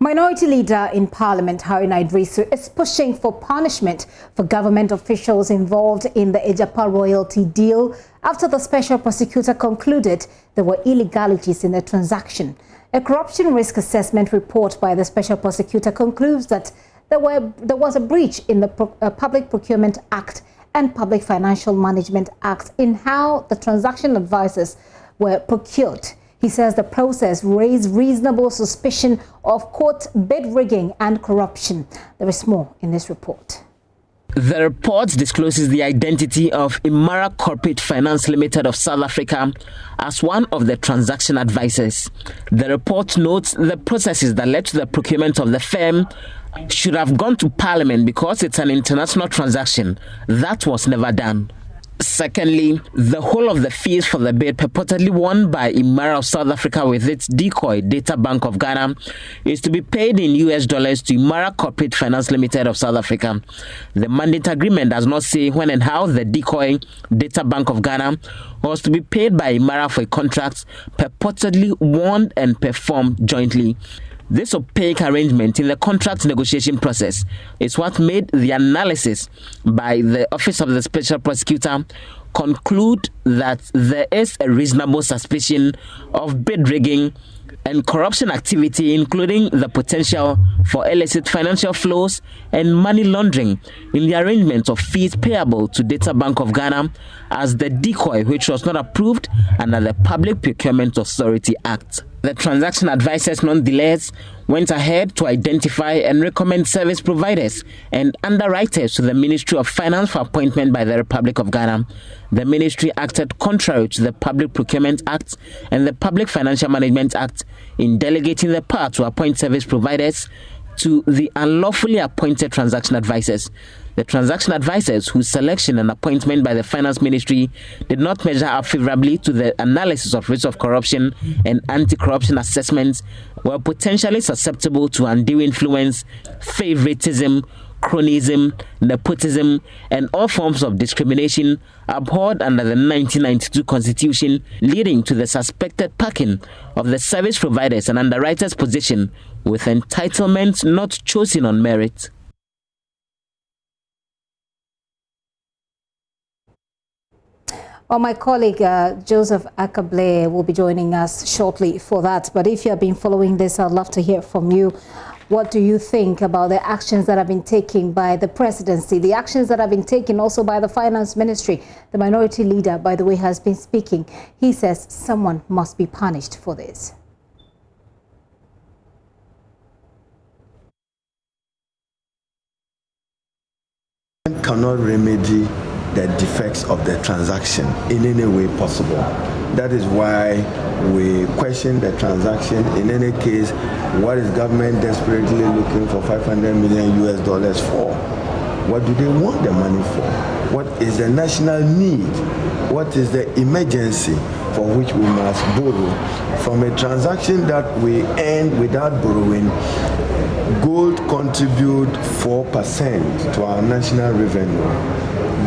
Minority leader in Parliament, Haruna Idrisu, is pushing for punishment for government officials involved in the Agyapa Royalties Deal after the special prosecutor concluded there were illegalities in the transaction. A corruption risk assessment report by the special prosecutor concludes that there was a breach in the Public Procurement Act and Public Financial Management Act in how the transaction advisors were procured. He says the process raised reasonable suspicion of, quote, bid rigging and corruption. There is more in this report. The report discloses the identity of Imara Corporate Finance Limited of South Africa as one of the transaction advisors. The report notes the processes that led to the procurement of the firm should have gone to Parliament because it's an international transaction. That was never done. Secondly, the whole of the fees for the bid purportedly won by Imara of South Africa with its decoy Data Bank of Ghana is to be paid in US dollars to Imara Corporate Finance Limited of South Africa. The mandate agreement does not say when and how the decoy Data Bank of Ghana was to be paid by Imara for a contract purportedly won and performed jointly. This opaque arrangement in the contract negotiation process is what made the analysis by the Office of the Special Prosecutor conclude that there is a reasonable suspicion of bid rigging and corruption activity, including the potential for illicit financial flows and money laundering in the arrangement of fees payable to Data Bank of Ghana as the decoy, which was not approved under the Public Procurement Authority Act. The transaction advisors nonetheless went ahead to identify and recommend service providers and underwriters to the Ministry of Finance for appointment by the Republic of Ghana. The ministry acted contrary to the Public Procurement Act and the Public Financial Management Act in delegating the power to appoint service providers to the unlawfully appointed transaction advisors. The transaction advisors, whose selection and appointment by the Finance Ministry did not measure up favorably to the analysis of risks of corruption and anti-corruption assessments, were potentially susceptible to undue influence, favoritism, cronyism, nepotism, and all forms of discrimination abhorred under the 1992 Constitution, leading to the suspected packing of the service providers and underwriters' position with entitlements not chosen on merit. Well, my colleague Joseph Akable will be joining us shortly for that. But if you have been following this, I'd love to hear from you. What do you think about the actions that have been taken by the presidency, the actions that have been taken also by the finance ministry? The minority leader, by the way, has been speaking. He says someone must be punished for this. Cannot remedy the defects of the transaction in any way possible. That is why we question the transaction. In any case, what is government desperately looking for $500 million US for? What do they want the money for? What is the national need? What is the emergency for which we must borrow? From a transaction that we earn without borrowing, gold contribute 4% to our national revenue.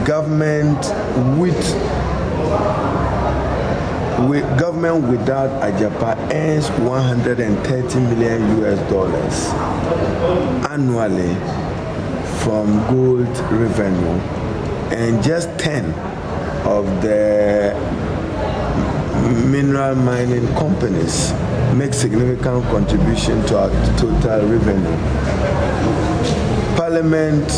Government without Agyapa earns $130 million US annually from gold revenue, and just 10 of the mineral mining companies make significant contribution to our total revenue. Parliament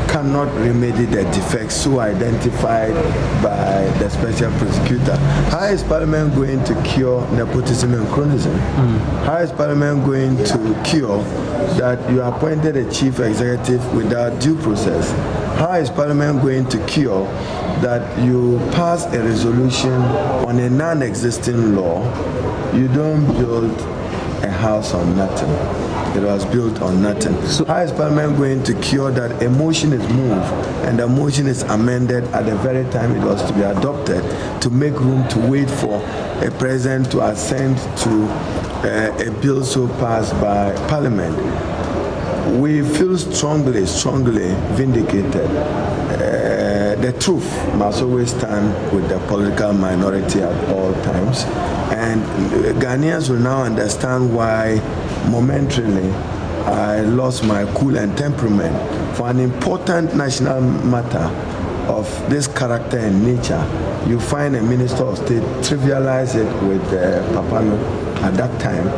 cannot remedy the defects so identified by the special prosecutor. How is Parliament going to cure nepotism and cronyism? How is Parliament going to cure that you appointed a chief executive without due process? How is Parliament going to cure that you pass a resolution on a non-existing law? You don't build a house on nothing. It was built on nothing. So how is Parliament going to cure that a motion is moved and the motion is amended at the very time it was to be adopted to make room to wait for a president to assent to a bill so passed by Parliament? We feel strongly vindicated. The truth must always stand with the political minority at all times. And Ghanaians will now understand why momentarily, I lost my cool and temperament for an important national matter of this character and nature. You find a minister of state trivialize it with Papano at that time,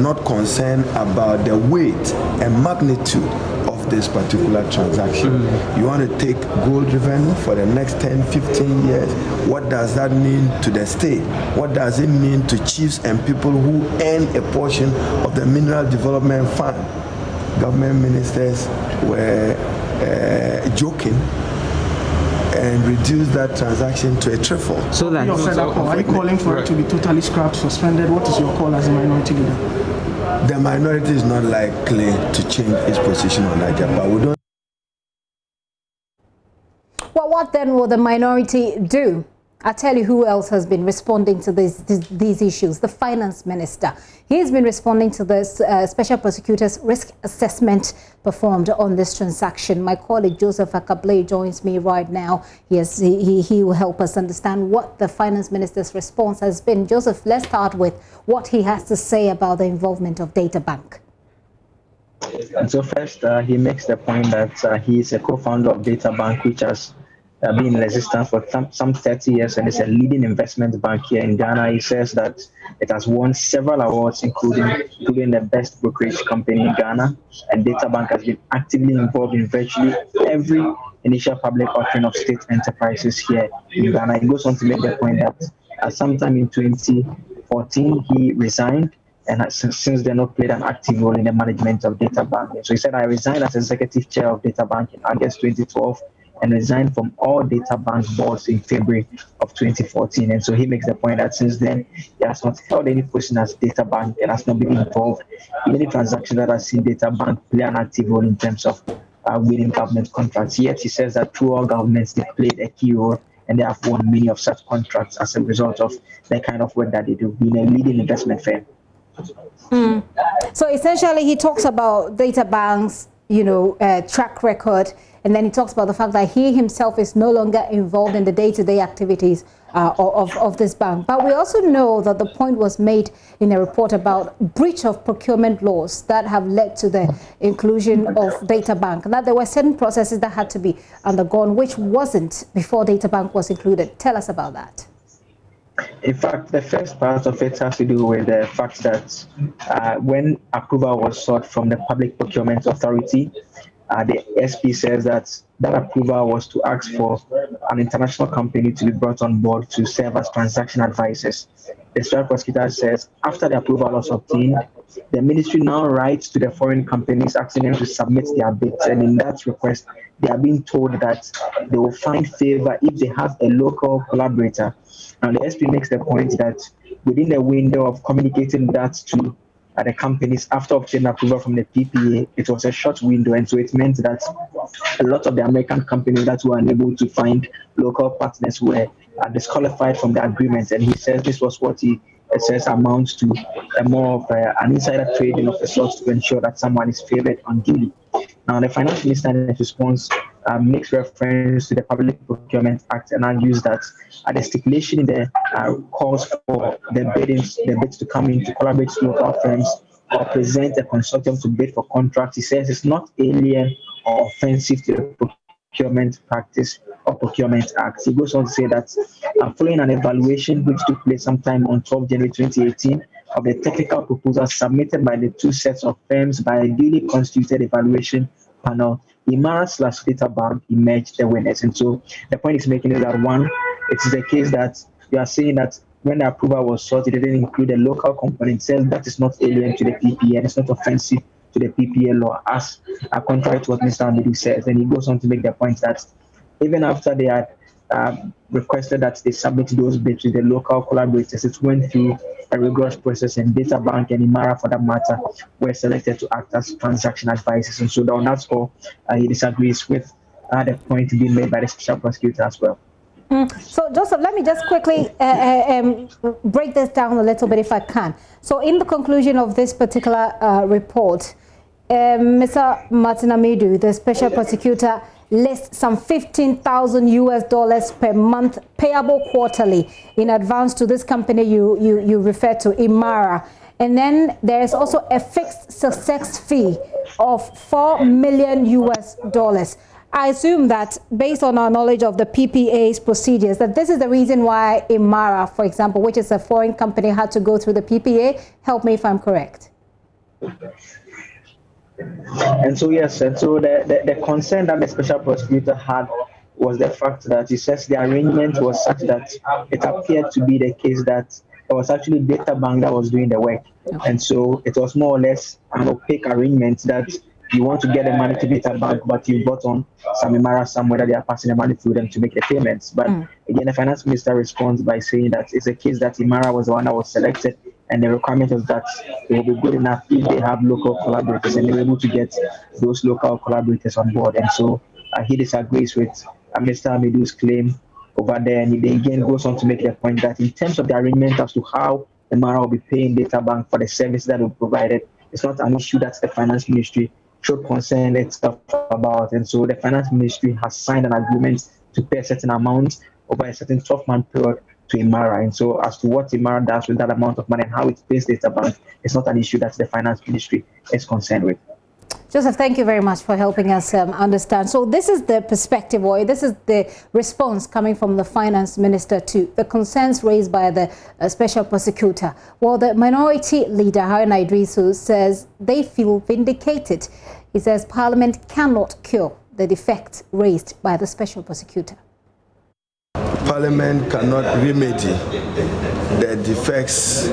not concerned about the weight and magnitude of this particular transaction. You want to take gold revenue for the next 10, 15 years. What does that mean to the state? What does it mean to chiefs and people who earn a portion of the Mineral Development Fund? Government ministers were joking and reduce that transaction to a trifle. So that are you calling for it to be totally scrapped, suspended? What is your call as a minority leader? The minority is not likely to change its position on Agyapa. We don't. Well, what then will the minority do? I'll tell you who else has been responding to these issues. The finance minister. He's been responding to this special prosecutor's risk assessment performed on this transaction. My colleague Joseph Akable joins me right now. He will help us understand what the finance minister's response has been. Joseph, let's start with what he has to say about the involvement of Data Bank. And so first, he makes the point that he is a co-founder of Data Bank, which has been in existence for some 30 years and is a leading investment bank here in Ghana. He says that it has won several awards, including the best brokerage company in Ghana. And Data Bank has been actively involved in virtually every initial public offering of state enterprises here in Ghana. He goes on to make the point that sometime in 2014, he resigned and has since then not played an active role in the management of Data Bank. So he said, I resigned as executive chair of Data Bank in August 2012 and resigned from all Data Bank boards in February of 2014. And so he makes the point that since then, he has not held any position as Data Bank and has not been involved in any transaction that has seen Data Bank play an active role in terms of winning government contracts. Yet he says that through all governments, they played a key role and they have won many of such contracts as a result of the kind of work that they do, being a leading investment firm. So essentially, he talks about Data Bank's, track record, and then he talks about the fact that he himself is no longer involved in the day-to-day activities of this bank. But we also know that the point was made in a report about breach of procurement laws that have led to the inclusion of Data Bank, and that there were certain processes that had to be undergone, which wasn't before Data Bank was included. Tell us about that. In fact, the first part of it has to do with the fact that when approval was sought from the Public Procurement Authority, the SP says that approval was to ask for an international company to be brought on board to serve as transaction advisors. The special prosecutor says after the approval was obtained, the ministry now writes to the foreign companies asking them to submit their bids, and in that request, they are being told that they will find favor if they have a local collaborator. Now, the SP makes the point that within the window of communicating that to the companies after obtaining approval from the PPA, it was a short window, and so it meant that a lot of the American companies that were unable to find local partners were disqualified from the agreement. And he says this was what he says amounts to more of an insider trading of a sort to ensure that someone is favored unduly. Now, the finance minister in response makes reference to the Public Procurement Act and argues that the stipulation in the calls for the bids to come in to collaborate with local firms or present a consortium to bid for contracts. He says it's not alien or offensive to the procurement practice or procurement act. He goes on to say that following an evaluation which took place sometime on 12 January 2018 of the technical proposal submitted by the two sets of firms by a duly constituted evaluation panel, Imara/Data Bank emerged the winners. And so the point is making is that one, it is the case that you are saying that when the approval was sought, it didn't include a local component. Says that is not alien to the PPA and it's not offensive to the PPA law, as contrary to what Mr. Amidu says. And he goes on to make the point that even after they had requested that they submit those bids with the local collaborators, it went through a rigorous process, and Data Bank and Imara, for that matter, were selected to act as transaction advisors. And so on that score, he disagrees with the point being made by the special prosecutor as well. So, Joseph, let me just quickly break this down a little bit if I can. So, in the conclusion of this particular report, Mr. Martin Amidu, the special prosecutor, lists some $15,000 per month payable quarterly in advance to this company you refer to, Imara. And then there's also a fixed success fee of $4 million US. I assume that based on our knowledge of the PPA's procedures, that this is the reason why Imara, for example, which is a foreign company, had to go through the PPA. Help me if I'm correct. And so, yes, and so the concern that the special prosecutor had was the fact that he says the arrangement was such that it appeared to be the case that it was actually Data Bank that was doing the work. Okay. And so it was more or less an opaque arrangement that you want to get the money to Data Bank, but you bought on some Imara somewhere that they are passing the money through them to make the payments. But again, the finance minister responds by saying that it's a case that Imara was the one that was selected, and the requirement was that it will be good enough if they have local collaborators and they're able to get those local collaborators on board. And so he disagrees with Mr. Amidu's claim over there, and he again goes on to make the point that in terms of the arrangement as to how Imara will be paying Data Bank for the service that will be provided, it's not an issue that the finance ministry should concern itself about. And so the finance ministry has signed an agreement to pay a certain amount over a certain 12-month period to Imara. And so as to what Imara does with that amount of money and how it pays Data Bank, it's not an issue that the finance ministry is concerned with. Joseph, thank you very much for helping us understand. So this is the perspective, or this is the response coming from the finance minister to the concerns raised by the special prosecutor. Well, the minority leader, Haruna Idrisu, says they feel vindicated. He says Parliament cannot cure the defect raised by the special prosecutor. Parliament cannot remedy the defects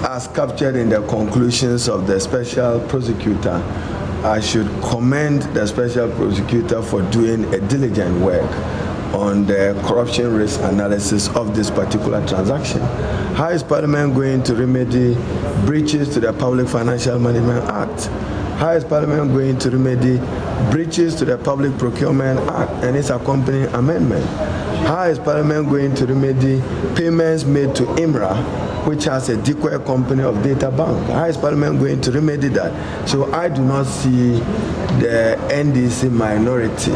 as captured in the conclusions of the special prosecutor. I should commend the special prosecutor for doing a diligent work on the corruption risk analysis of this particular transaction. How is Parliament going to remedy breaches to the Public Financial Management Act? How is Parliament going to remedy breaches to the Public Procurement Act and its accompanying amendment? How is Parliament going to remedy payments made to IMRA, which has a decoy company of Data Bank? How is Parliament going to remedy that? So I do not see the NDC minority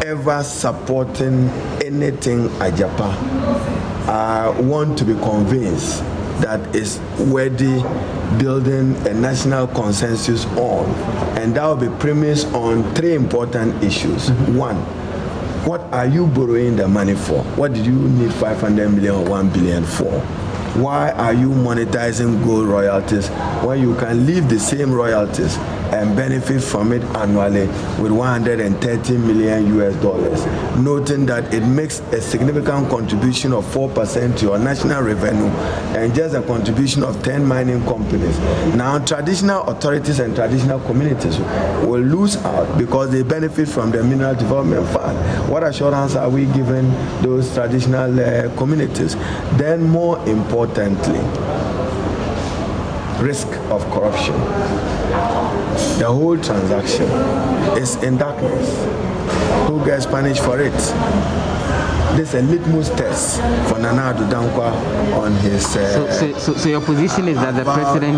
ever supporting anything Agyapa. I want to be convinced that is worthy building a national consensus on, and that will be premised on three important issues. One, what are you borrowing the money for? What did you need 500 million or 1 billion for? Why are you monetizing gold royalties when you can leave the same royalties and benefit from it annually with $130 million US, noting that it makes a significant contribution of 4% to your national revenue and just a contribution of 10 mining companies. Now, traditional authorities and traditional communities will lose out because they benefit from the Mineral Development Fund. What assurance are we giving those traditional communities? Then, more importantly, risk of corruption. The whole transaction is in darkness. Who gets punished for it? This is a litmus test for Nana Addo Dankwa on his. So your position is that the president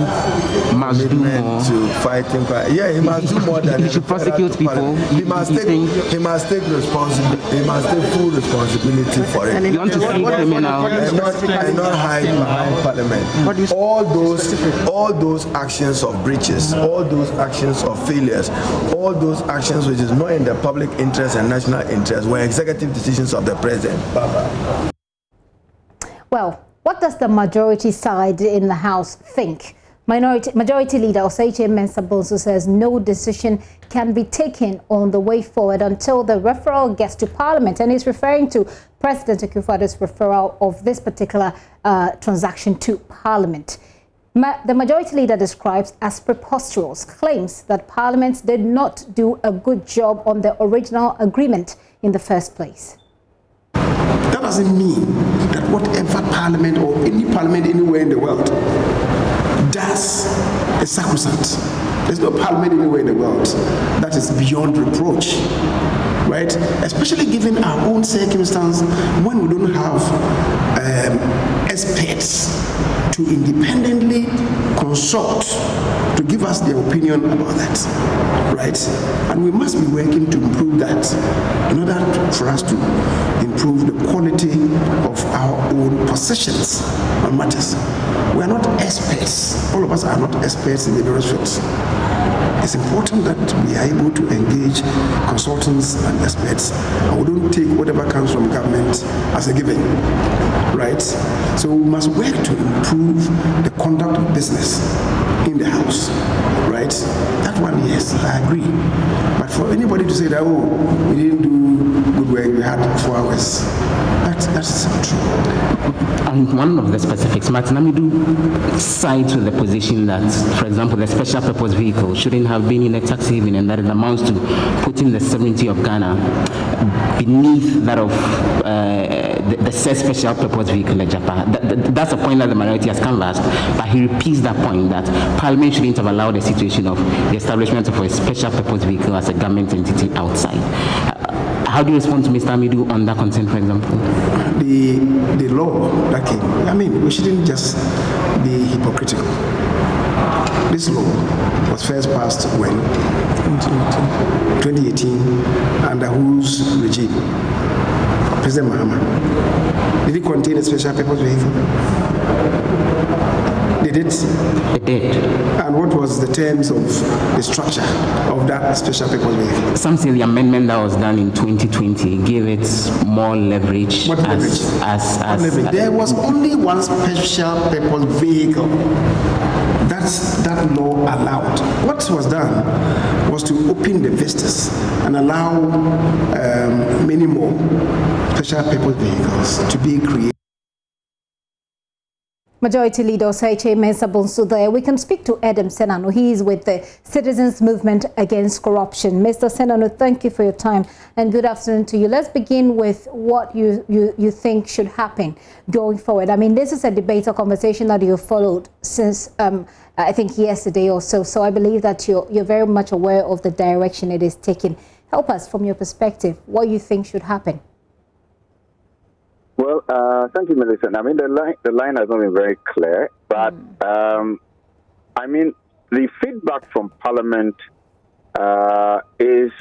must do more to fight him. Yeah, he must do more than he should prosecute people. He must take responsibility. He must take full responsibility for it. You want to see criminal and not hide behind Parliament. All those actions of breaches, all those actions of failures, all those actions which is not in the public interest and national interest were executive decisions of the president. Well, what does the majority side in the House think? Majority Leader Oseiche Mensah-Bonsu says no decision can be taken on the way forward until the referral gets to Parliament, and he's referring to President Akufo-Addo's referral of this particular transaction to Parliament. The Majority Leader describes as preposterous claims that Parliament did not do a good job on the original agreement in the first place. That doesn't mean that whatever parliament or any parliament anywhere in the world does is sacrosanct. There's no parliament anywhere in the world that is beyond reproach, right? Especially given our own circumstance when we don't have experts to independently consult to give us their opinion about that, right? And we must be working to improve that in order for us to improve the quality of our own positions on matters. We are not experts. All of us are not experts in the various fields. It's important that we are able to engage consultants and experts, and we don't take whatever comes from government as a given, right? So we must work to improve the conduct of business in the House, right? That one, yes, I agree. But for anybody to say that, oh, we didn't do good work, we had 4 hours, that's not true. On one of the specifics, Martin Amidu sides with the position that, for example, the special purpose vehicle shouldn't have been in a tax haven, and that it amounts to putting the sovereignty of Ghana beneath that of the said special purpose vehicle, Agyapa. That's a point that the minority has canvassed, but he repeats that point that Parliament shouldn't have allowed the situation of the establishment of a special purpose vehicle as a government entity outside. How do you respond to Mr. Amidu on that concern, for example? The law that came, I mean, we shouldn't just be hypocritical. This law was first passed when? 2018, under whose regime? President Mahama. Did it contain a special purpose vehicle? Did it? It did. And what was the terms of the structure of that special purpose vehicle? Some say the amendment that was done in 2020 gave it more leverage. What leverage? There was only one special purpose vehicle that law allowed. What was done was to open the vistas and allow many more special purpose vehicles to be created. Majority Leader Osaiche Mensah Bonsu there. We can speak to Adam Senano. He is with the Citizens Movement Against Corruption. Mr. Senano, thank you for your time and good afternoon to you. Let's begin with what you think should happen going forward. I mean, this is a debate or conversation that you followed since I think yesterday or so. So I believe that you're very much aware of the direction it is taking. Help us from your perspective, what you think should happen. Well, thank you, Millicent. I mean, the line has not been very clear, but I mean, the feedback from Parliament is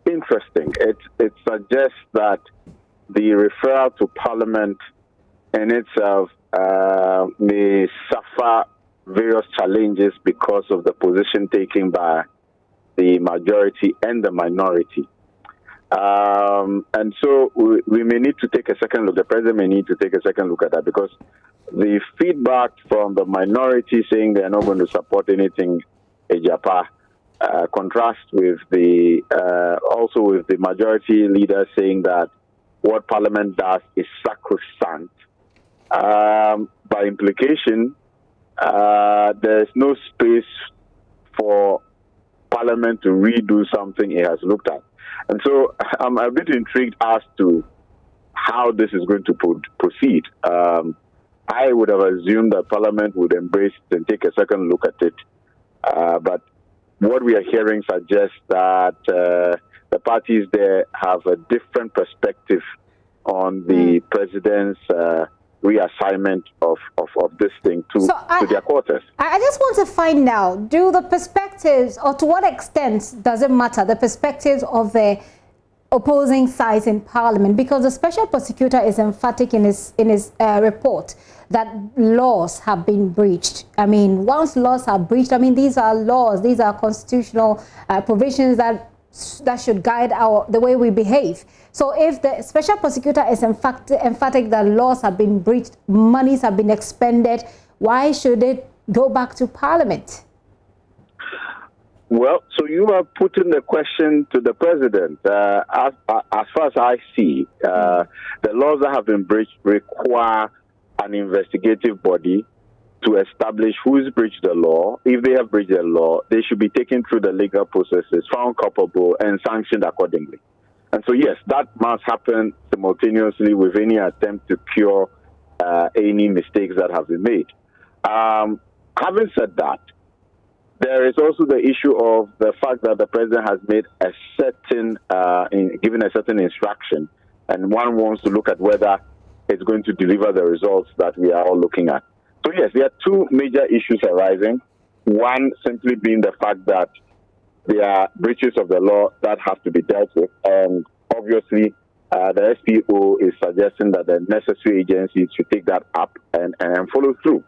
interesting. It suggests that the referral to Parliament in itself may suffer various challenges because of the position taken by the majority and the minority. And so we may need to take a second look. The president may need to take a second look at that, because the feedback from the minority saying they are not going to support anything Agyapa contrasts with the also with the majority leader saying that what Parliament does is sacrosanct. By implication, there's no space for Parliament to redo something it has looked at. And so I'm a bit intrigued as to how this is going to proceed. I would have assumed that Parliament would embrace it and take a second look at it. But what we are hearing suggests that the parties there have a different perspective on the president's reassignment of this thing to their quarters. I just want to find out, do the perspectives, or to what extent does it matter, the perspectives of the opposing sides in Parliament? Because the Special Prosecutor is emphatic in his report that laws have been breached. I mean, once laws are breached, I mean, these are laws, these are constitutional provisions that should guide the way we behave. So if the Special Prosecutor is emphatic that laws have been breached, monies have been expended, why should it go back to Parliament? Well, so you are putting the question to the president. As far as I see, the laws that have been breached require an investigative body to establish who's breached the law. If they have breached the law, they should be taken through the legal processes, found culpable, and sanctioned accordingly. And so, yes, that must happen simultaneously with any attempt to cure any mistakes that have been made. Having said that, there is also the issue of the fact that the president has made a certain, given a certain instruction, and one wants to look at whether it's going to deliver the results that we are all looking at. So yes, there are two major issues arising. One simply being the fact that there are breaches of the law that have to be dealt with, and obviously the SPO is suggesting that the necessary agencies should take that up and follow through.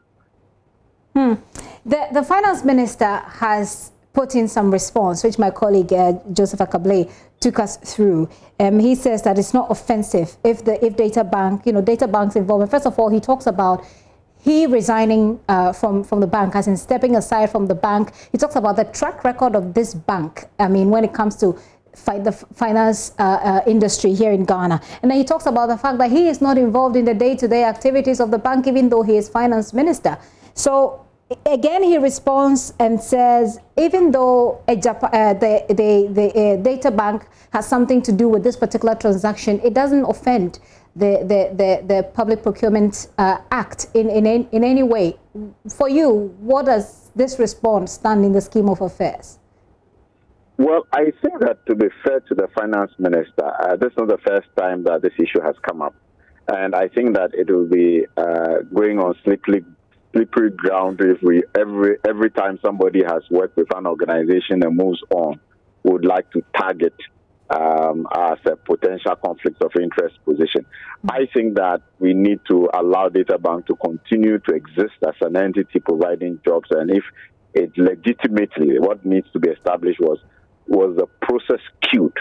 The finance minister has put in some response, which my colleague Joseph Akable took us through. He says that it's not offensive if data bank, data bank's involvement. First of all, he talks about he resigning from the bank, as in stepping aside from the bank. He talks about the track record of this bank. I mean, when it comes to the finance industry here in Ghana. And then he talks about the fact that he is not involved in the day-to-day activities of the bank, even though he is finance minister. So again, he responds and says, even though the data bank has something to do with this particular transaction, it doesn't offend the Public Procurement Act in any way. For you, what does this response stand in the scheme of affairs? Well, I think that, to be fair to the finance minister, this is not the first time that this issue has come up. And I think that it will be going on slippery ground if we every time somebody has worked with an organization and moves on, would like to target as a potential conflict of interest position. I think that we need to allow Data Bank to continue to exist as an entity providing jobs, and if it legitimately, what needs to be established was the process queued.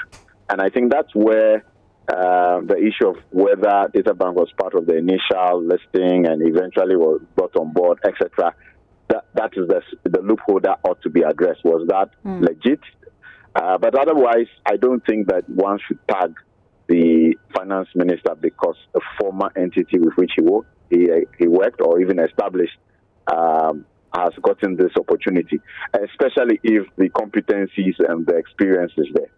And I think that's where the issue of whether Data Bank was part of the initial listing and eventually was brought on board, etc., that is the loophole that ought to be addressed. Was that legit? But otherwise, I don't think that one should tag the finance minister because a former entity with which he worked or even established has gotten this opportunity, especially if the competencies and the experience is there.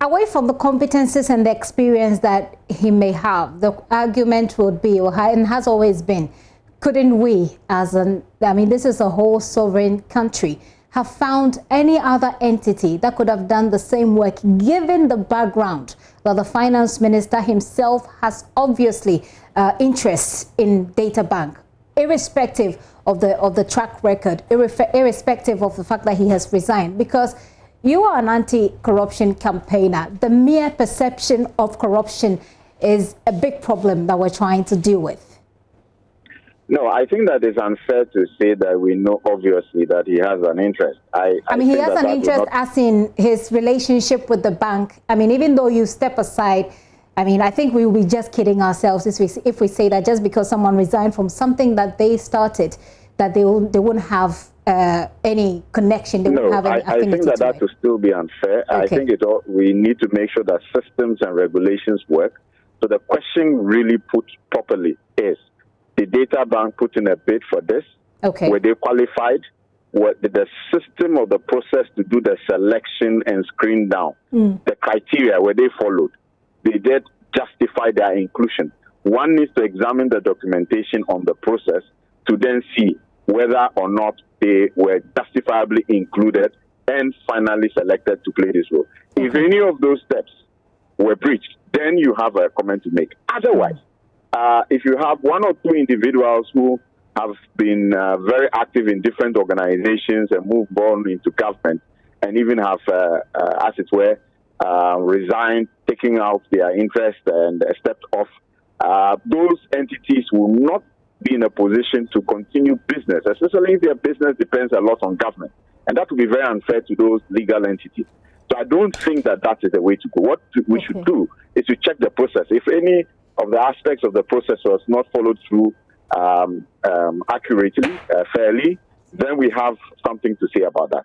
Away from the competencies and the experience that he may have, the argument would be, and has always been, couldn't we, this is a whole sovereign country, have found any other entity that could have done the same work, given the background that the finance minister himself has obviously interests in Data Bank, irrespective of the track record, irrespective of the fact that he has resigned? Because you are an anti-corruption campaigner. The mere perception of corruption is a big problem that we're trying to deal with. No, I think that it's unfair to say that we know obviously that he has an interest. I mean, he has an interest as in his relationship with the bank. I mean, even though you step aside, I mean, I think we will be just kidding ourselves if we say that just because someone resigned from something that they started, that they wouldn't have any connection. They wouldn't have any affinity. I think that will still be unfair. Okay. I think we need to make sure that systems and regulations work. So the question really put properly is, the Data Bank put in a bid for this? Okay. Were they qualified? Were the system of the process to do the selection and screen down, the criteria, were they followed? They did justify their inclusion. One needs to examine the documentation on the process to then see whether or not they were justifiably included and finally selected to play this role. Okay. If any of those steps were breached, then you have a comment to make. Otherwise, if you have one or two individuals who have been very active in different organizations and moved on into government and even have, as it were, resigned, taking out their interest and stepped off, those entities will not be in a position to continue business, especially if their business depends a lot on government. And that would be very unfair to those legal entities. So I don't think that is the way to go. What we should do is to check the process. If any of the aspects of the process was not followed through accurately, fairly, then we have something to say about that.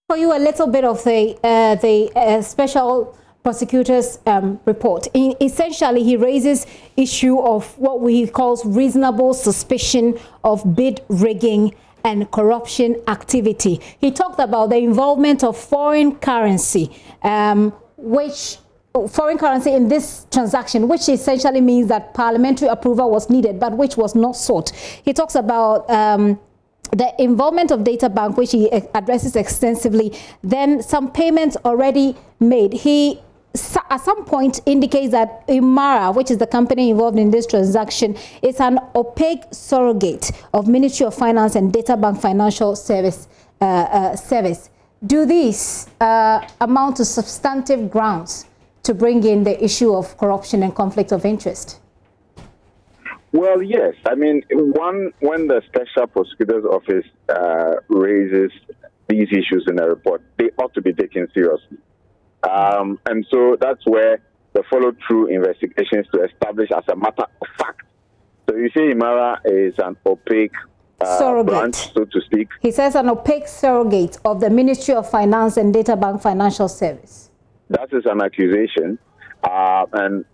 For you, a little bit of the special prosecutor's report. Essentially, he raises issue of what he calls reasonable suspicion of bid rigging and corruption activity. He talked about the involvement of foreign currency, foreign currency in this transaction, which essentially means that parliamentary approval was needed, but which was not sought. He talks about the involvement of Data Bank, which he addresses extensively, then some payments already made. He at some point indicates that Imara, which is the company involved in this transaction, is an opaque surrogate of Ministry of Finance and Data Bank Financial Service. Do these amount to substantive grounds to bring in the issue of corruption and conflict of interest? Well, yes. I mean, when the Special Prosecutor's Office raises these issues in a report, they ought to be taken seriously. And so that's where the follow-through investigations to establish as a matter of fact. So you say Imara is an opaque branch, so to speak. He says an opaque surrogate of the Ministry of Finance and Data Bank Financial Service. That is an accusation. And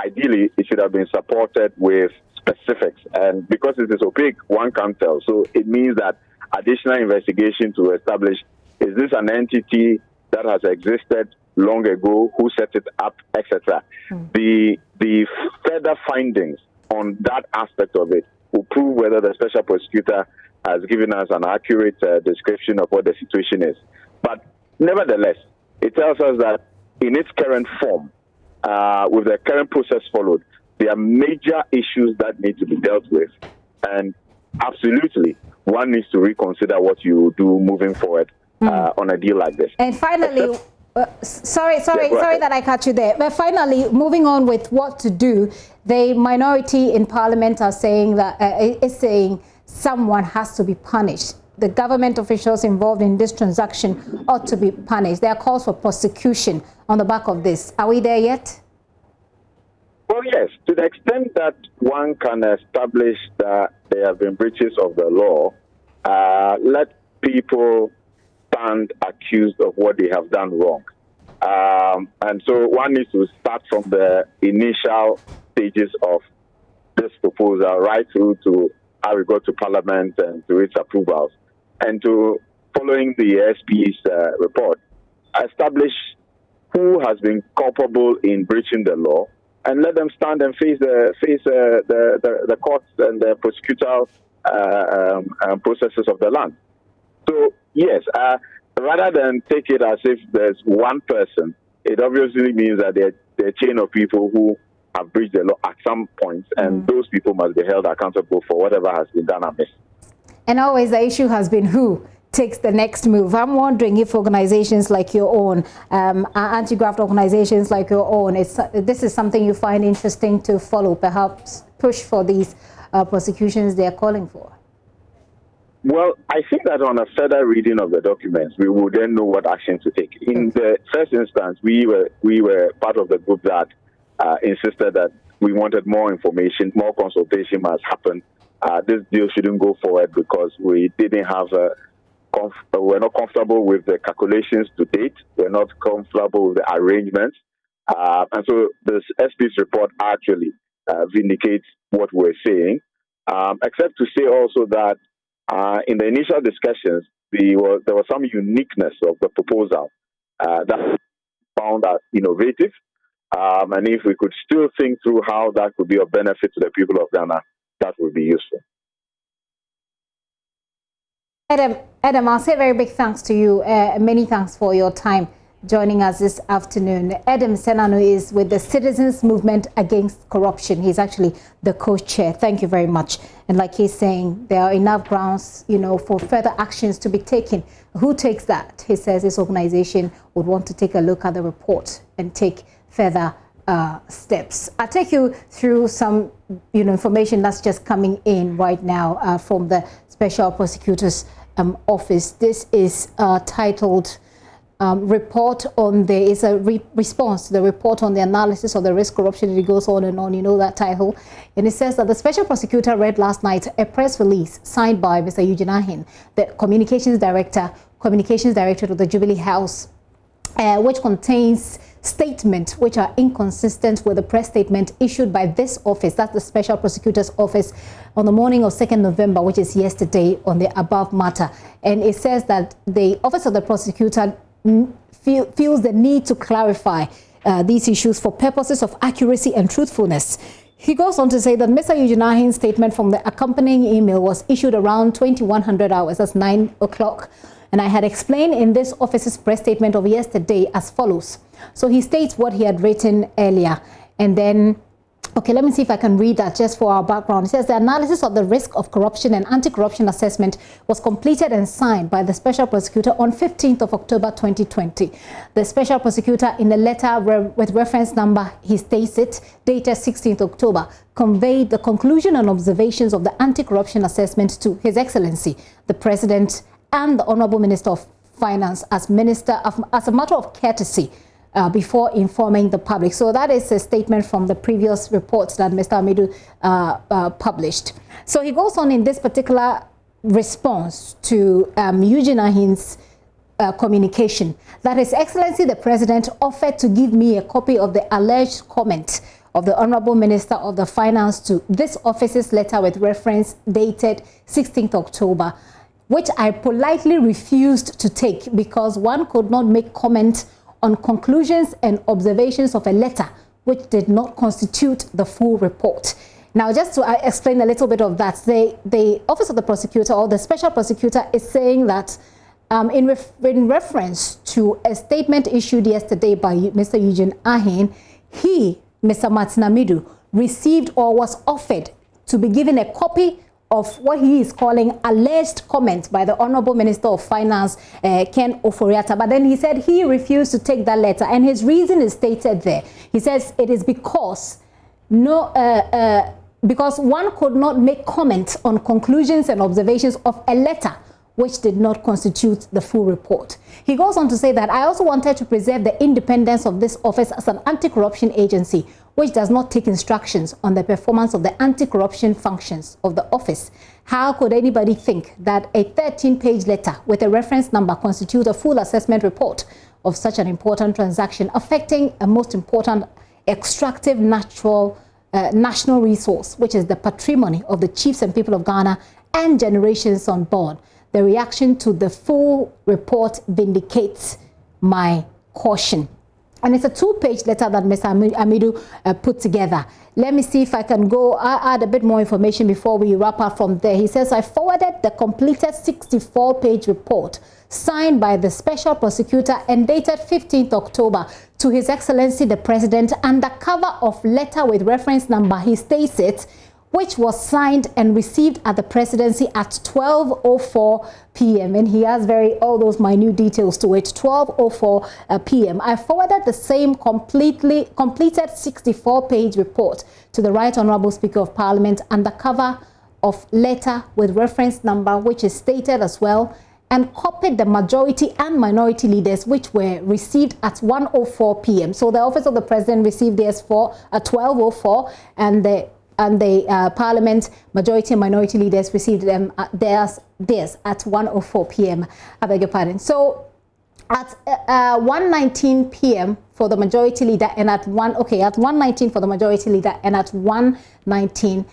ideally, it should have been supported with specifics. And because it is opaque, one can't tell. So it means that additional investigation to establish, is this an entity that has existed long ago, who set it up, etc. The further findings on that aspect of it will prove whether the Special Prosecutor has given us an accurate description of what the situation is. But nevertheless, it tells us that in its current form, with the current process followed, there are major issues that need to be dealt with. And absolutely, one needs to reconsider what you do moving forward on a deal like this. And finally, sorry that I cut you there. But finally, moving on with what to do, the minority in Parliament are saying that is saying someone has to be punished. The government officials involved in this transaction ought to be punished. There are calls for prosecution on the back of this. Are we there yet? Well, yes, to the extent that one can establish that there have been breaches of the law, let people stand accused of what they have done wrong. And so one needs to start from the initial stages of this proposal right through to how we got to Parliament and to its approvals, and to, following the SP's report, establish who has been culpable in breaching the law, and let them stand and face the courts and the prosecutorial processes of the land. So yes, rather than take it as if there's one person, it obviously means that there are a chain of people who have breached the law at some point, and those people must be held accountable for whatever has been done amiss. And always the issue has been who takes the next move. I'm wondering if organizations like your own, anti-graft organizations like your own, this is something you find interesting to follow, perhaps push for these prosecutions they are calling for. Well, I think that on a further reading of the documents, we will then know what action to take. In the first instance, we were part of the group that insisted that we wanted more information, more consultation must happen. This deal shouldn't go forward because we didn't have we're not comfortable with the calculations to date. We're not comfortable with the arrangements. And so this SP's report actually vindicates what we're saying, except to say also that in the initial discussions, there was some uniqueness of the proposal that found as innovative. And if we could still think through how that could be of benefit to the people of Ghana, that would be useful. Adam, I'll say very big thanks to you. Many thanks for your time joining us this afternoon. Adam Senanu is with the Citizens Movement Against Corruption. He's actually the co-chair. Thank you very much. And like he's saying, there are enough grounds, for further actions to be taken. Who takes that? He says his organization would want to take a look at the report and take further steps. I'll take you through some, information that's just coming in right now from the Special Prosecutor's Office. This is titled report on response to the report on the analysis of the risk corruption. It goes on and on, that title. And it says that the Special Prosecutor read last night a press release signed by Mr. Eugene Ahin, the Communications Director to the Jubilee House, which contains statements which are inconsistent with the press statement issued by this office, that's the Special Prosecutor's Office, on the morning of 2nd November, which is yesterday, on the above matter. And it says that the Office of the Prosecutor feels the need to clarify these issues for purposes of accuracy and truthfulness. He goes on to say that Mr. Eugene Ahin's statement from the accompanying email was issued around 2100 hours, that's 9 o'clock. And I had explained in this office's press statement of yesterday as follows. So he states what he had written earlier, and then Okay, let me see if I can read that just for our background. It says the analysis of the risk of corruption and anti-corruption assessment was completed and signed by the Special Prosecutor on 15th of October 2020. The Special Prosecutor, in a letter with reference number, he states it, dated 16th October, conveyed the conclusion and observations of the anti-corruption assessment to His Excellency, the President and the Honorable Minister of Finance as a matter of courtesy, before informing the public. So that is a statement from the previous reports that Mr. Amidu published. So he goes on in this particular response to Eugene Ahin's communication that His Excellency the President offered to give me a copy of the alleged comment of the Honorable Minister of the Finance to this office's letter with reference dated 16th October, which I politely refused to take because one could not make comment on conclusions and observations of a letter which did not constitute the full report. Now, just to explain a little bit of that, the Office of the Prosecutor or the Special Prosecutor is saying that in reference to a statement issued yesterday by Mr. Eugene Ahin, he, Mr. Martin Amidu, received or was offered to be given a copy of what he is calling alleged comment by the Honorable Minister of Finance, Ken Oforiatta. But then he said he refused to take that letter, and his reason is stated there. He says it is because because one could not make comment on conclusions and observations of a letter which did not constitute the full report. He goes on to say that I also wanted to preserve the independence of this office as an anti-corruption agency, which does not take instructions on the performance of the anti-corruption functions of the office. How could anybody think that a 13-page letter with a reference number constitutes a full assessment report of such an important transaction affecting a most important extractive national resource, which is the patrimony of the chiefs and people of Ghana and generations unborn? The reaction to the full report vindicates my caution. And it's a 2-page letter that Mr. Amidu put together. Let me see if I can add a bit more information before we wrap up from there. He says, I forwarded the completed 64-page report signed by the Special Prosecutor and dated 15th October to His Excellency the President under cover of letter with reference number, he states it, which was signed and received at the presidency at 12:04 p.m. And he has all those minute details to it, 12:04 p.m. I forwarded the same completed 64-page report to the Right Honorable Speaker of Parliament under cover of letter with reference number, which is stated as well, and copied the majority and minority leaders, which were received at 1:04 p.m. So the Office of the President received theirs at 12:04, and the Parliament majority and minority leaders received them theirs at 1:04 p.m. I beg your pardon. So at 1:19 p.m. for the majority leader, and at 1:19 for the majority leader, and at 1:19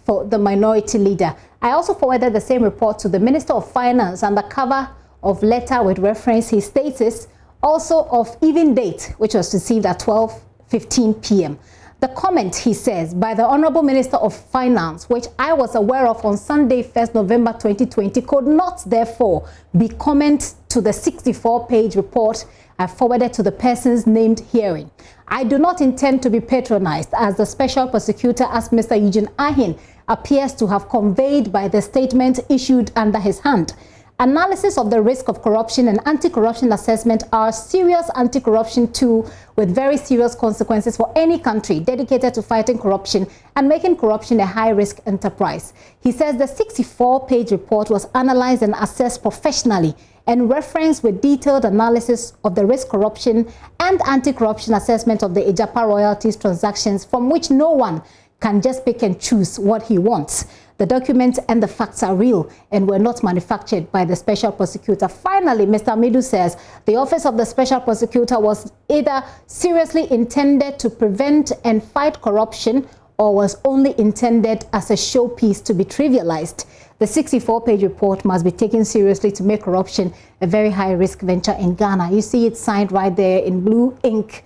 for the minority leader. I also forwarded the same report to the Minister of Finance under cover of letter with reference. He states this also of even date, which was received at 12:15 p.m. The comment, he says, by the Honorable Minister of Finance, which I was aware of on Sunday, 1st November 2020, could not therefore be comment to the 64-page report I forwarded to the persons named herein. I do not intend to be patronized as the Special Prosecutor, as Mr. Eugene Ahin appears to have conveyed by the statement issued under his hand. Analysis of the risk of corruption and anti-corruption assessment are serious anti-corruption tool with very serious consequences for any country dedicated to fighting corruption and making corruption a high-risk enterprise. He says the 64-page report was analyzed and assessed professionally and referenced with detailed analysis of the risk, corruption and anti-corruption assessment of the Agyapa Royalties transactions, from which no one can just pick and choose what he wants. The documents and the facts are real and were not manufactured by the Special Prosecutor. Finally, Mr. Amidu says the Office of the Special Prosecutor was either seriously intended to prevent and fight corruption or was only intended as a showpiece to be trivialized. The 64-page report must be taken seriously to make corruption a very high-risk venture in Ghana. You see it signed right there in blue ink.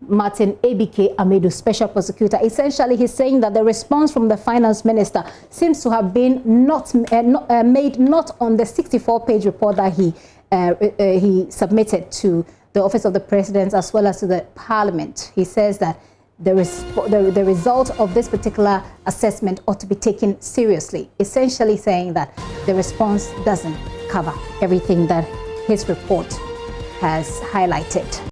Martin Abike Amidu, Special Prosecutor. Essentially, he's saying that the response from the Finance Minister seems to have been made not on the 64-page report that he submitted to the Office of the President as well as to the Parliament. He says that the result of this particular assessment ought to be taken seriously, essentially saying that the response doesn't cover everything that his report has highlighted.